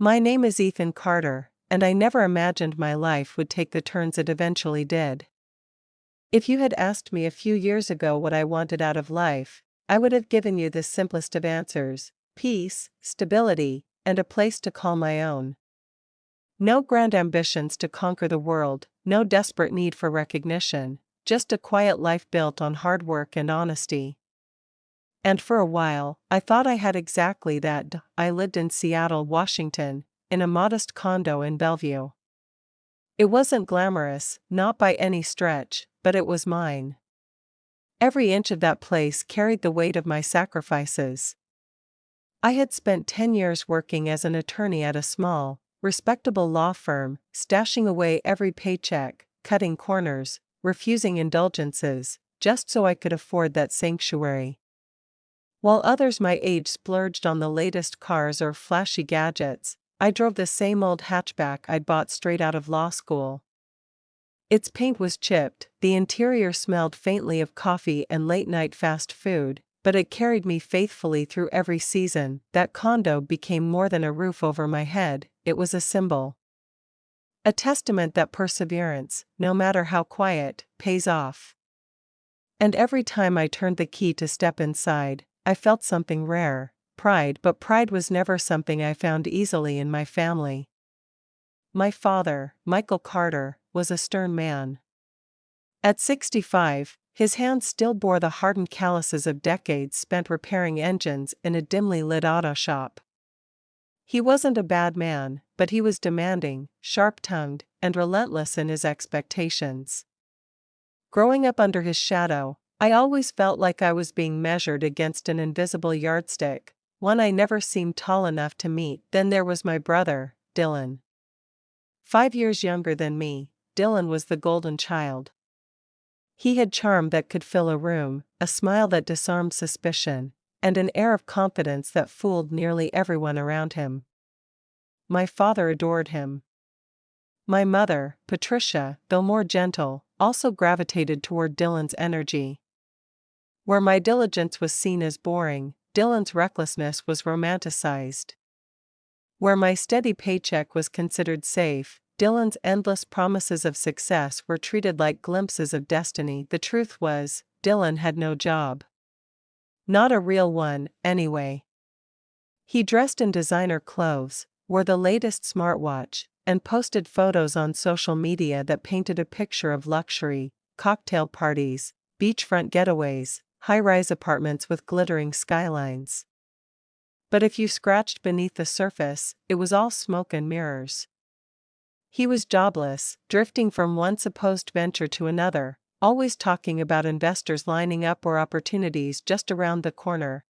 My name is Ethan Carter, and I never imagined my life would take the turns it eventually did. If you had asked me a few years ago what I wanted out of life, I would have given you the simplest of answers: peace, stability, and a place to call my own. No grand ambitions to conquer the world, no desperate need for recognition, just a quiet life built on hard work and honesty. And for a while, I thought I had exactly that. I lived in Seattle, Washington, in a modest condo in Bellevue. It wasn't glamorous, not by any stretch, but it was mine. Every inch of that place carried the weight of my sacrifices. I had spent 10 years working as an attorney at a small, respectable law firm, stashing away every paycheck, cutting corners, refusing indulgences, just so I could afford that sanctuary. While others my age splurged on the latest cars or flashy gadgets, I drove the same old hatchback I'd bought straight out of law school. Its paint was chipped, the interior smelled faintly of coffee and late-night fast food, but it carried me faithfully through every season. That condo became more than a roof over my head, it was a symbol. A testament that perseverance, no matter how quiet, pays off. And every time I turned the key to step inside, I felt something rare: pride. But pride was never something I found easily in my family. My father, Michael Carter, was a stern man. At 65, his hands still bore the hardened calluses of decades spent repairing engines in a dimly lit auto shop. He wasn't a bad man, but he was demanding, sharp-tongued, and relentless in his expectations. Growing up under his shadow, I always felt like I was being measured against an invisible yardstick, one I never seemed tall enough to meet. Then there was my brother, Dylan. 5 years younger than me, Dylan was the golden child. He had charm that could fill a room, a smile that disarmed suspicion, and an air of confidence that fooled nearly everyone around him. My father adored him. My mother, Patricia, though more gentle, also gravitated toward Dylan's energy. Where my diligence was seen as boring, Dylan's recklessness was romanticized. Where my steady paycheck was considered safe, Dylan's endless promises of success were treated like glimpses of destiny. The truth was, Dylan had no job. Not a real one, anyway. He dressed in designer clothes, wore the latest smartwatch, and posted photos on social media that painted a picture of luxury: cocktail parties, beachfront getaways, high-rise apartments with glittering skylines. But if you scratched beneath the surface, it was all smoke and mirrors. He was jobless, drifting from one supposed venture to another, always talking about investors lining up or opportunities just around the corner.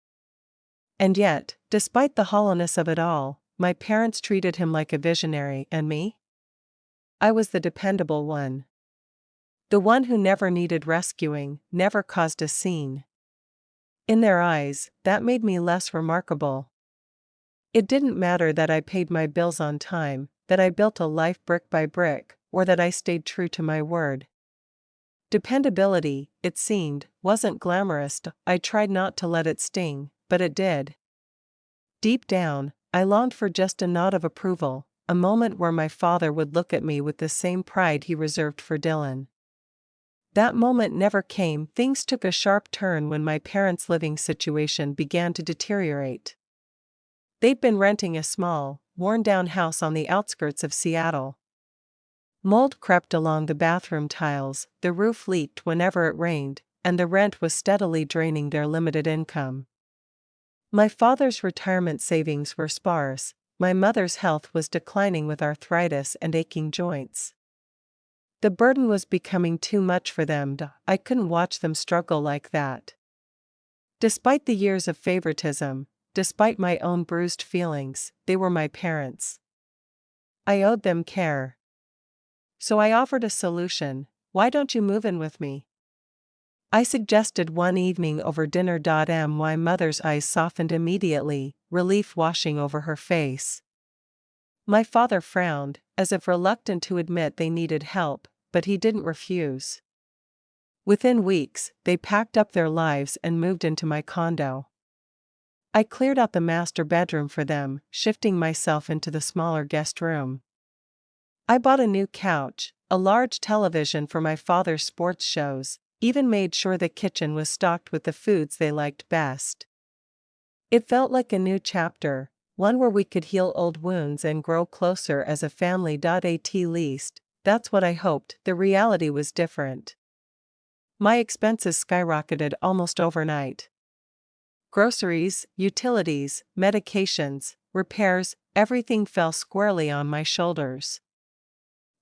And yet, despite the hollowness of it all, my parents treated him like a visionary, and me? I was the dependable one. The one who never needed rescuing, never caused a scene. In their eyes, that made me less remarkable. It didn't matter that I paid my bills on time, that I built a life brick by brick, or that I stayed true to my word. Dependability, it seemed, wasn't glamorous. I tried not to let it sting, but it did. Deep down, I longed for just a nod of approval, a moment where my father would look at me with the same pride he reserved for Dylan. That moment never came. Things took a sharp turn when my parents' living situation began to deteriorate. They'd been renting a small, worn-down house on the outskirts of Seattle. Mold crept along the bathroom tiles, the roof leaked whenever it rained, and the rent was steadily draining their limited income. My father's retirement savings were sparse, my mother's health was declining with arthritis and aching joints. The burden was becoming too much for them. I couldn't watch them struggle like that. Despite the years of favoritism, despite my own bruised feelings, they were my parents. I owed them care. So I offered a solution: why don't you move in with me? I suggested one evening over dinner. My mother's eyes softened immediately, relief washing over her face. My father frowned, as if reluctant to admit they needed help, but he didn't refuse. Within weeks, they packed up their lives and moved into my condo. I cleared out the master bedroom for them, shifting myself into the smaller guest room. I bought a new couch, a large television for my father's sports shows, even made sure the kitchen was stocked with the foods they liked best. It felt like a new chapter, one where we could heal old wounds and grow closer as a family. At least, that's what I hoped. The reality was different. My expenses skyrocketed almost overnight. Groceries, utilities, medications, repairs, everything fell squarely on my shoulders.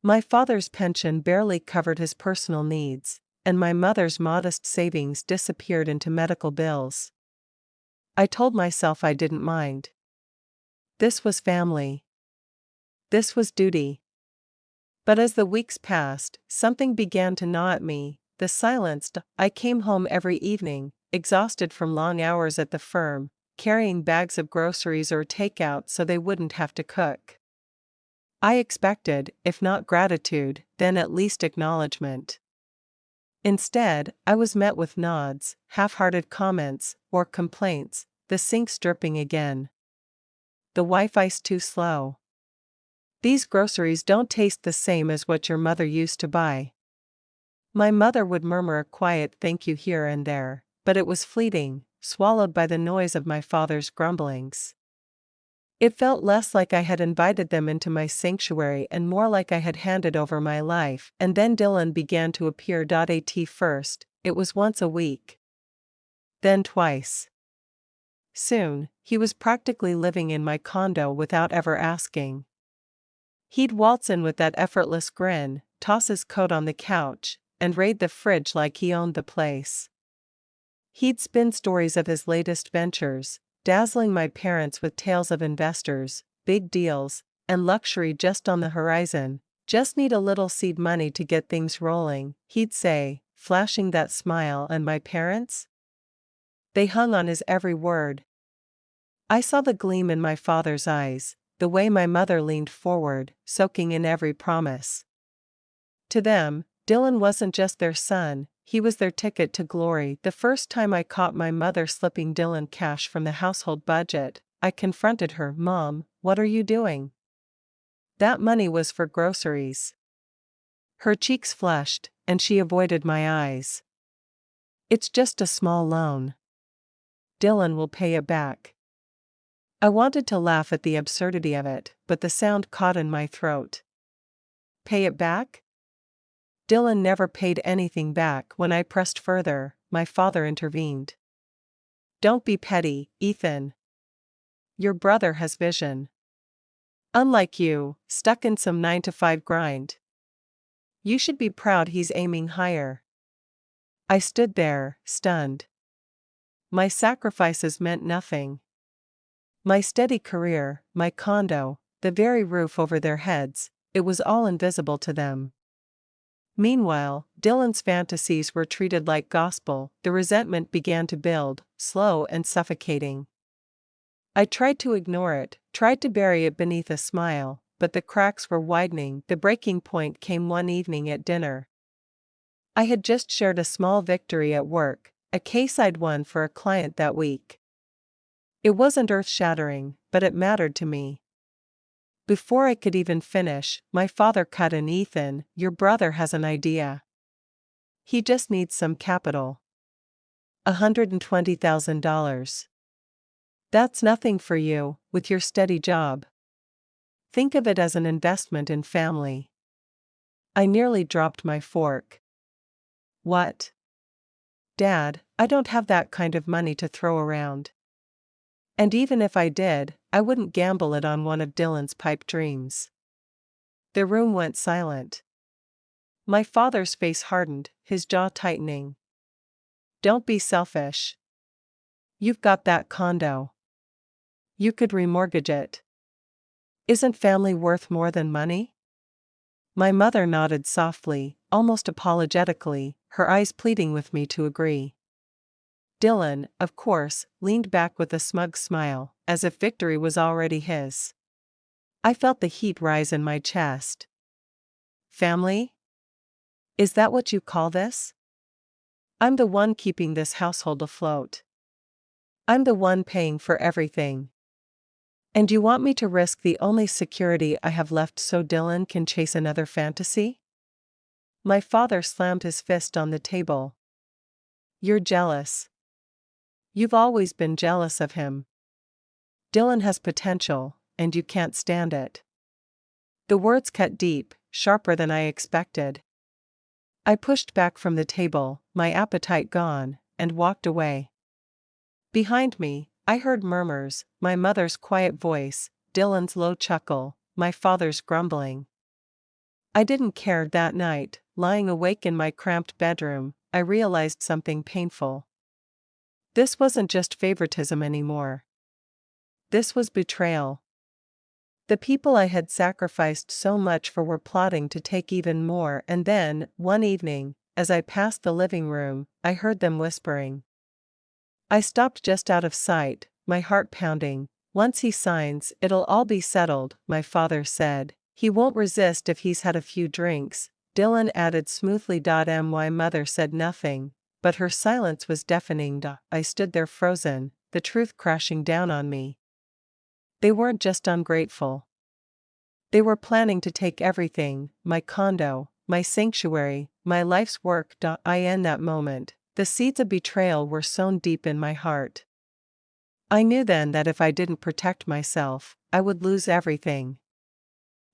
My father's pension barely covered his personal needs, and my mother's modest savings disappeared into medical bills. I told myself I didn't mind. This was family. This was duty. But as the weeks passed, something began to gnaw at me. The silence. I came home every evening, exhausted from long hours at the firm, carrying bags of groceries or takeout so they wouldn't have to cook. I expected, if not gratitude, then at least acknowledgement. Instead, I was met with nods, half-hearted comments, or complaints. The sink's dripping again. The Wi-Fi's too slow. These groceries don't taste the same as what your mother used to buy. My mother would murmur a quiet thank you here and there, but it was fleeting, swallowed by the noise of my father's grumblings. It felt less like I had invited them into my sanctuary and more like I had handed over my life. And then Dylan began to appear. At first, it was once a week. Then twice. Soon, he was practically living in my condo without ever asking. He'd waltz in with that effortless grin, toss his coat on the couch, and raid the fridge like he owned the place. He'd spin stories of his latest ventures, dazzling my parents with tales of investors, big deals, and luxury just on the horizon. Just need a little seed money to get things rolling, he'd say, flashing that smile. And my parents? They hung on his every word. I saw the gleam in my father's eyes, the way my mother leaned forward, soaking in every promise. To them, Dylan wasn't just their son, he was their ticket to glory. The first time I caught my mother slipping Dylan cash from the household budget, I confronted her. "Mom, what are you doing?" That money was for groceries. Her cheeks flushed, and she avoided my eyes. "It's just a small loan. Dylan will pay it back." I wanted to laugh at the absurdity of it, but the sound caught in my throat. Pay it back? Dylan never paid anything back. When I pressed further, my father intervened. "Don't be petty, Ethan. Your brother has vision. Unlike you, stuck in some 9-to-5 grind. You should be proud he's aiming higher." I stood there, stunned. My sacrifices meant nothing. My steady career, my condo, the very roof over their heads, it was all invisible to them. Meanwhile, Dylan's fantasies were treated like gospel. The resentment began to build, slow and suffocating. I tried to ignore it, tried to bury it beneath a smile, but the cracks were widening. The breaking point came one evening at dinner. I had just shared a small victory at work, a case I'd won for a client that week. It wasn't earth-shattering, but it mattered to me. Before I could even finish, my father cut in. "Ethan, your brother has an idea. He just needs some capital. $120,000. That's nothing for you, with your steady job. Think of it as an investment in family." I nearly dropped my fork. "What? Dad, I don't have that kind of money to throw around. And even if I did, I wouldn't gamble it on one of Dylan's pipe dreams." The room went silent. My father's face hardened, his jaw tightening. "Don't be selfish. You've got that condo. You could remortgage it. Isn't family worth more than money?" My mother nodded softly, almost apologetically, her eyes pleading with me to agree. Dylan, of course, leaned back with a smug smile, as if victory was already his. I felt the heat rise in my chest. "Family? Is that what you call this? I'm the one keeping this household afloat. I'm the one paying for everything. And you want me to risk the only security I have left so Dylan can chase another fantasy? My father slammed his fist on the table. You're jealous. You've always been jealous of him. Dylan has potential, and you can't stand it. The words cut deep, sharper than I expected. I pushed back from the table, my appetite gone, and walked away. Behind me, I heard murmurs, my mother's quiet voice, Dylan's low chuckle, my father's grumbling. I didn't care that night. Lying awake in my cramped bedroom, I realized something painful. This wasn't just favoritism anymore. This was betrayal. The people I had sacrificed so much for were plotting to take even more, and then, one evening, as I passed the living room, I heard them whispering. I stopped just out of sight, my heart pounding. Once he signs, it'll all be settled, my father said. He won't resist if he's had a few drinks, Dylan added smoothly. My mother said nothing, but her silence was deafening. I stood there frozen, the truth crashing down on me. They weren't just ungrateful. They were planning to take everything, my condo, my sanctuary, my life's work. In that moment, the seeds of betrayal were sown deep in my heart. I knew then that if I didn't protect myself, I would lose everything.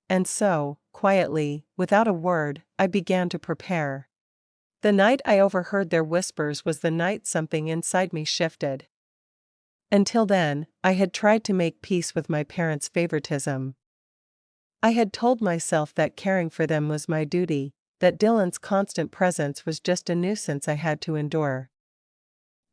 And so, quietly, without a word, I began to prepare. The night I overheard their whispers was the night something inside me shifted. Until then, I had tried to make peace with my parents' favoritism. I had told myself that caring for them was my duty, that Dylan's constant presence was just a nuisance I had to endure.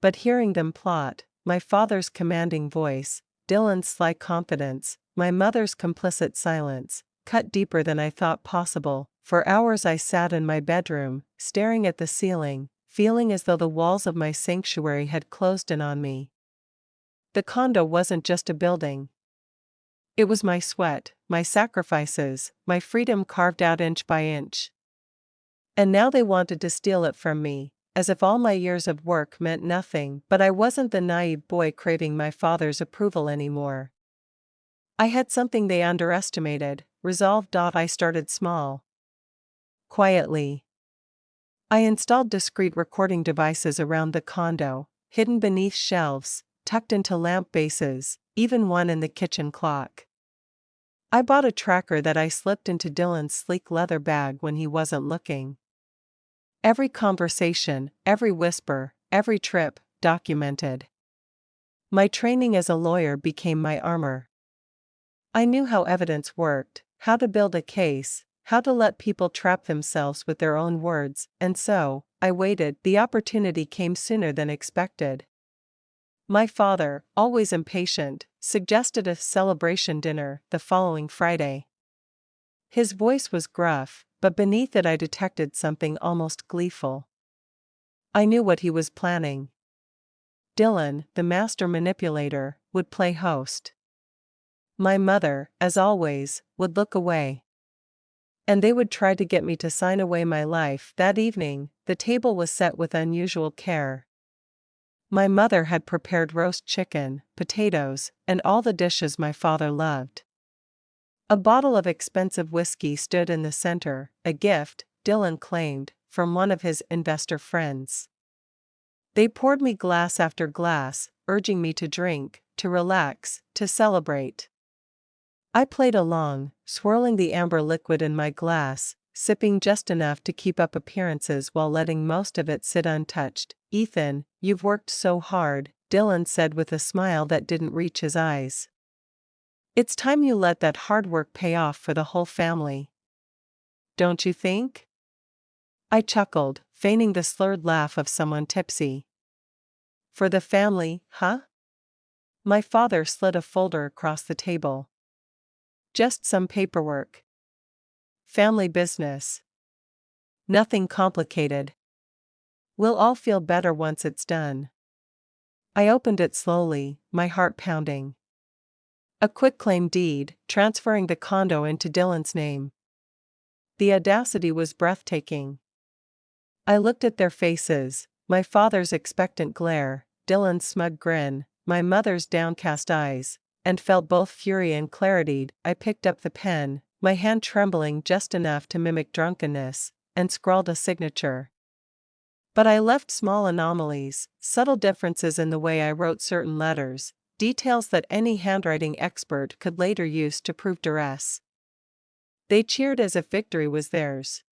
But hearing them plot, my father's commanding voice, Dylan's sly confidence, my mother's complicit silence, cut deeper than I thought possible. For hours I sat in my bedroom, staring at the ceiling, feeling as though the walls of my sanctuary had closed in on me. The condo wasn't just a building. It was my sweat, my sacrifices, my freedom carved out inch by inch. And now they wanted to steal it from me, as if all my years of work meant nothing. But I wasn't the naive boy craving my father's approval anymore. I had something they underestimated, resolve. I started small. Quietly. I installed discreet recording devices around the condo, hidden beneath shelves, tucked into lamp bases, even one in the kitchen clock. I bought a tracker that I slipped into Dylan's sleek leather bag when he wasn't looking. Every conversation, every whisper, every trip, documented. My training as a lawyer became my armor. I knew how evidence worked, how to build a case, how to let people trap themselves with their own words, and so, I waited. The opportunity came sooner than expected. My father, always impatient, suggested a celebration dinner the following Friday. His voice was gruff, but beneath it I detected something almost gleeful. I knew what he was planning. Dylan, the master manipulator, would play host. My mother, as always, would look away. And they would try to get me to sign away my life. That evening, the table was set with unusual care. My mother had prepared roast chicken, potatoes, and all the dishes my father loved. A bottle of expensive whiskey stood in the center, a gift, Dylan claimed, from one of his investor friends. They poured me glass after glass, urging me to drink, to relax, to celebrate. I played along, swirling the amber liquid in my glass, sipping just enough to keep up appearances while letting most of it sit untouched. Ethan, you've worked so hard, Dylan said with a smile that didn't reach his eyes. It's time you let that hard work pay off for the whole family. Don't you think? I chuckled, feigning the slurred laugh of someone tipsy. For the family, huh? My father slid a folder across the table. Just some paperwork. Family business. Nothing complicated. We'll all feel better once it's done. I opened it slowly, my heart pounding. A quitclaim deed, transferring the condo into Dylan's name. The audacity was breathtaking. I looked at their faces, my father's expectant glare, Dylan's smug grin, my mother's downcast eyes, and felt both fury and clarity. I picked up the pen, my hand trembling just enough to mimic drunkenness, and scrawled a signature. But I left small anomalies, subtle differences in the way I wrote certain letters, details that any handwriting expert could later use to prove duress. They cheered as if victory was theirs.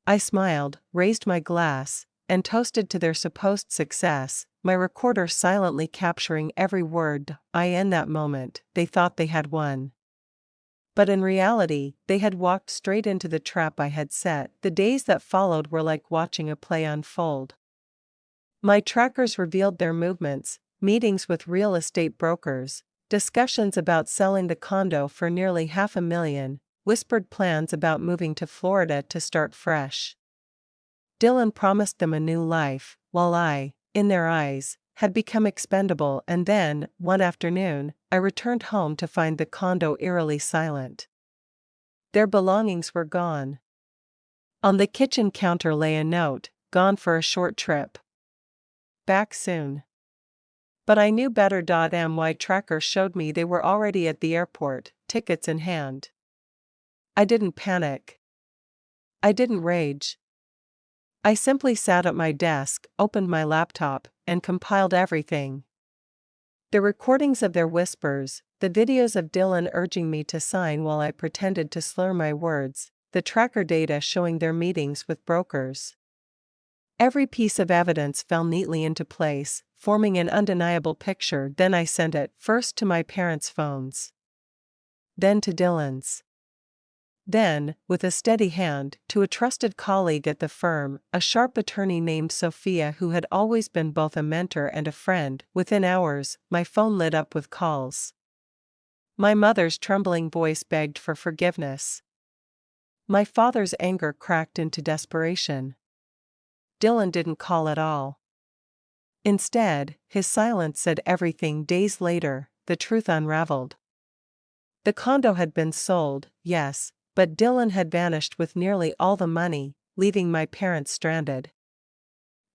I smiled, raised my glass, and toasted to their supposed success, my recorder silently capturing every word. In that moment, they thought they had won. But in reality, they had walked straight into the trap I had set. The days that followed were like watching a play unfold. My trackers revealed their movements, meetings with real estate brokers, discussions about selling the condo for nearly $500,000, whispered plans about moving to Florida to start fresh. Dylan promised them a new life, while I, in their eyes, had become expendable. And then, one afternoon, I returned home to find the condo eerily silent. Their belongings were gone. On the kitchen counter lay a note, "Gone for a short trip. Back soon." But I knew better. My tracker showed me they were already at the airport, tickets in hand. I didn't panic. I didn't rage. I simply sat at my desk, opened my laptop, and compiled everything. The recordings of their whispers, the videos of Dylan urging me to sign while I pretended to slur my words, the tracker data showing their meetings with brokers. Every piece of evidence fell neatly into place, forming an undeniable picture. Then I sent it, first to my parents' phones, then to Dylan's. Then, with a steady hand, to a trusted colleague at the firm, a sharp attorney named Sophia who had always been both a mentor and a friend. Within hours, my phone lit up with calls. My mother's trembling voice begged for forgiveness. My father's anger cracked into desperation. Dylan didn't call at all. Instead, his silence said everything. Days later, the truth unraveled. The condo had been sold, yes, but Dylan had vanished with nearly all the money, leaving my parents stranded.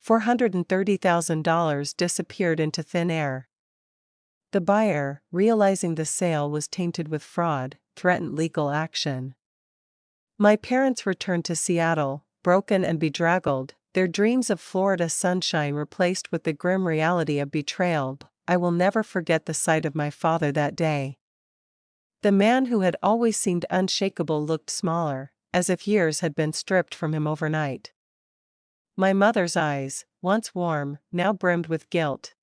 $430,000 disappeared into thin air. The buyer, realizing the sale was tainted with fraud, threatened legal action. My parents returned to Seattle, broken and bedraggled, their dreams of Florida sunshine replaced with the grim reality of betrayal. I will never forget the sight of my father that day. The man who had always seemed unshakable looked smaller, as if years had been stripped from him overnight. My mother's eyes, once warm, now brimmed with guilt.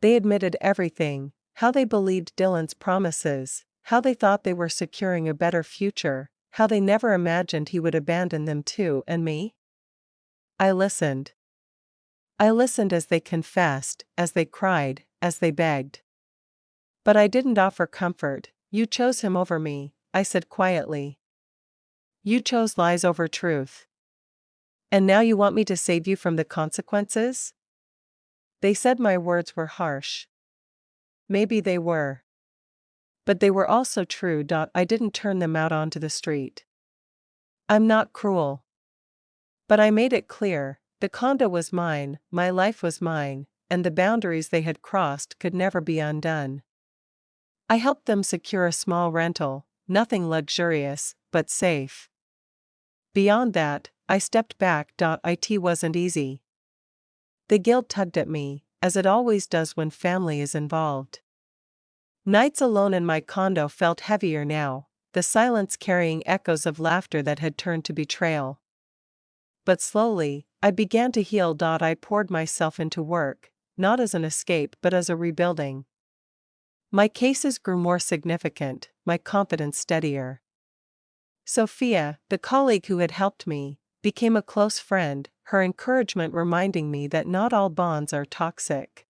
They admitted everything: how they believed Dylan's promises, how they thought they were securing a better future, how they never imagined he would abandon them too. And me? I listened. I listened as they confessed, as they cried, as they begged. But I didn't offer comfort. "You chose him over me," I said quietly. "You chose lies over truth. And now you want me to save you from the consequences?" They said my words were harsh. Maybe they were. But they were also true. I didn't turn them out onto the street. I'm not cruel. But I made it clear, the condo was mine, my life was mine, and the boundaries they had crossed could never be undone. I helped them secure a small rental, nothing luxurious, but safe. Beyond that, I stepped back. It wasn't easy. The guilt tugged at me, as it always does when family is involved. Nights alone in my condo felt heavier now, the silence carrying echoes of laughter that had turned to betrayal. But slowly, I began to heal. I poured myself into work, not as an escape but as a rebuilding. My cases grew more significant, my confidence steadier. Sophia, the colleague who had helped me, became a close friend, her encouragement reminding me that not all bonds are toxic.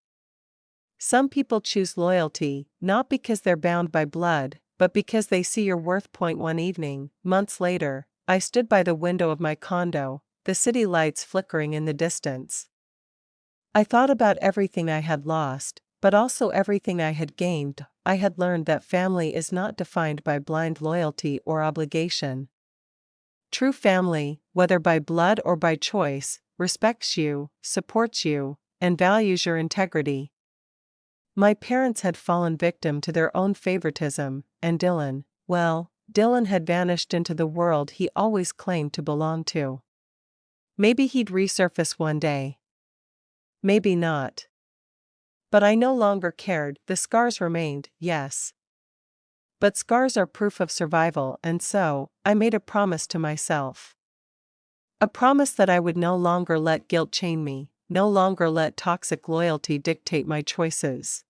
Some people choose loyalty, not because they're bound by blood, but because they see your worth. One evening, months later, I stood by the window of my condo, the city lights flickering in the distance. I thought about everything I had lost, but also everything I had gained. I had learned that family is not defined by blind loyalty or obligation. True family, whether by blood or by choice, respects you, supports you, and values your integrity. My parents had fallen victim to their own favoritism, and Dylan had vanished into the world he always claimed to belong to. Maybe he'd resurface one day. Maybe not. But I no longer cared, the scars remained, yes. But scars are proof of survival, and so, I made a promise to myself. A promise that I would no longer let guilt chain me, no longer let toxic loyalty dictate my choices.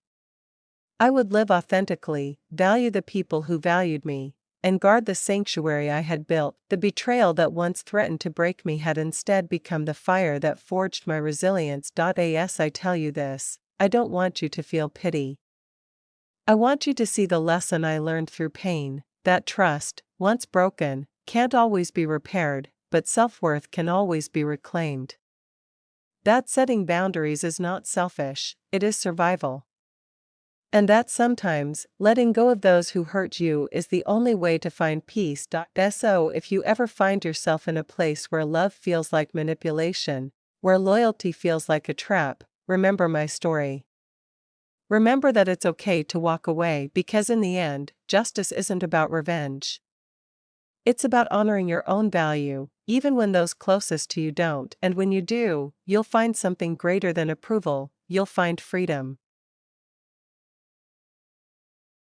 I would live authentically, value the people who valued me, and guard the sanctuary I had built. The betrayal that once threatened to break me had instead become the fire that forged my resilience. As I tell you this, I don't want you to feel pity. I want you to see the lesson I learned through pain, that trust, once broken, can't always be repaired, but self-worth can always be reclaimed. That setting boundaries is not selfish, it is survival. And that sometimes, letting go of those who hurt you is the only way to find peace. So if you ever find yourself in a place where love feels like manipulation, where loyalty feels like a trap, remember my story. Remember that it's okay to walk away because in the end, justice isn't about revenge. It's about honoring your own value, even when those closest to you don't. And when you do, you'll find something greater than approval, you'll find freedom.